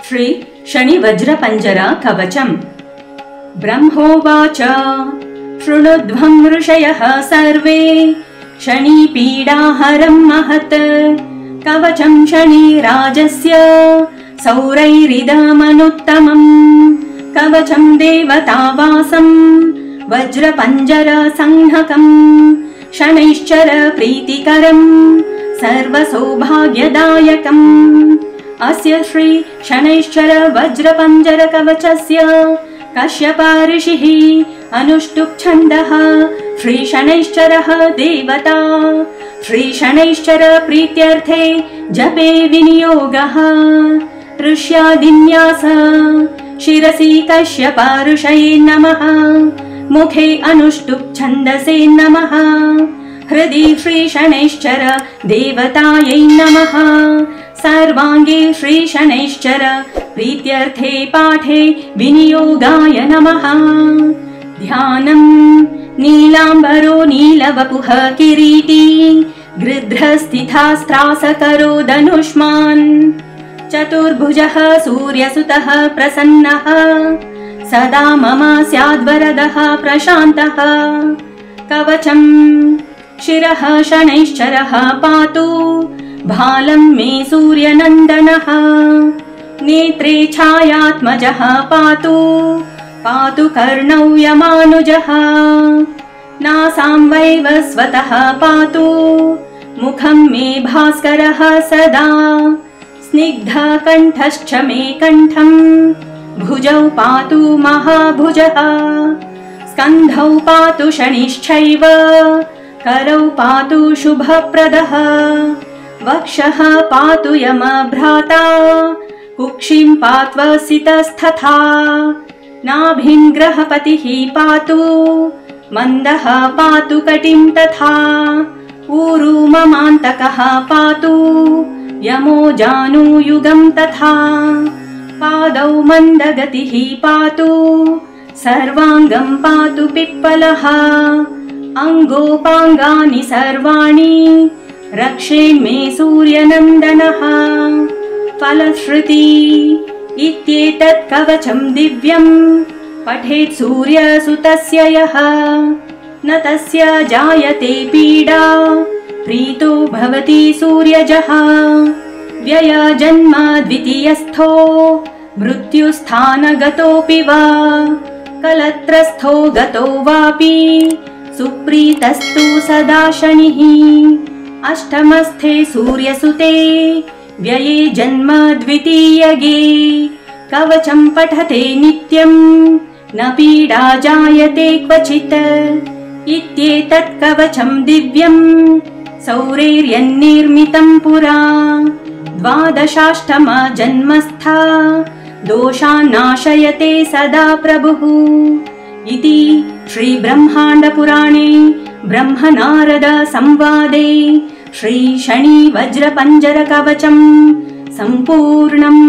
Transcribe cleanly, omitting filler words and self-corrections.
श्री शनिवज्रपञ्जर कवचम्। ब्रह्मोवाच शृणुध्वं ऋषयः सर्वे शनिपीडाहरं महत् कवचं शनिराजस्य सौरैरिदमनुत्तमम् कवचं देवतावासं वज्रपञ्जरसंज्ञकम् शनैश्चर प्रीतिकरम् सर्वसौभाग्यदायकम् अस्य श्री शनैश्चर वज्रपञ्जर कवचस्य कश्यप ऋषिः अनुष्टुप् छन्दः श्री शनैश्चरः देवता श्री शनैश्चर प्रीत्यर्थे जपे विनियोगः ऋष्यादिन्यास शिरसि कश्यप ऋषये नमः मुखे अनुष्टुप् छन्दसे नमः हृदि श्री शनैश्चर देवतायै नमः सर्वाङ्गे श्री शनैश्चर प्रीत्यर्थे पाठे विनियोगाय नमः ध्यानम् नीलाम्बरो नीलवपुः किरीटी गृध्रस्थितास्त्रासकरो धनुष्मान् चतुर्भुजः सूर्यसुतः प्रसन्नः सदा मम स्याद्वरदः प्रशान्तः कवचम् शिरः शनैश्चरः पातु भालं मे सूर्यनन्दनः नेत्रे छायात्मजः पातु पातु कर्णौ यमानुजः नासां वैवस्वतः पातु मुखं मे भास्करः सदा स्निग्धकण्ठश्च मे कण्ठम् भुजौ पातु महाभुजः स्कन्धौ पातु शनिश्चैव करौ पातु शुभप्रदः वक्षः पातु यमभ्राता कुक्षिं पात्वसितस्तथा नाभिं ग्रहपतिः पातु मन्दः पातु कटिं तथा ऊरु ममान्तकः पातु यमो जानुयुगं तथा पादौ मन्दगतिः पातु सर्वाङ्गं पातु पिप्पलः अङ्गोपाङ्गानि सर्वाणि रक्षेन्मे सूर्यनन्दनः फलश्रुति इत्येतत् कवचं दिव्यं पठेत् सूर्यसुतस्य यः न तस्य जायते पीडा प्रीतो भवति सूर्यजः व्ययजन्म द्वितीयस्थो मृत्युस्थानगतोऽपि वा कलत्रस्थो गतो वापि सुप्रीतस्तु सदा शनिः अष्टमस्थे सूर्यसुते व्यये जन्म द्वितीयगे कवचं पठते नित्यं न पीडा जायते क्वचित् इत्येतत् कवचं दिव्यं सौरैर्यन्निर्मितं पुरा द्वादशाष्टम जन्मस्था दोषान्नाशयते सदा प्रभुः इति श्री ब्रह्माण्डपुराणे ब्रह्मनारद संवादे श्री शनि वज्रपञ्जर कवचं सम्पूर्णम्।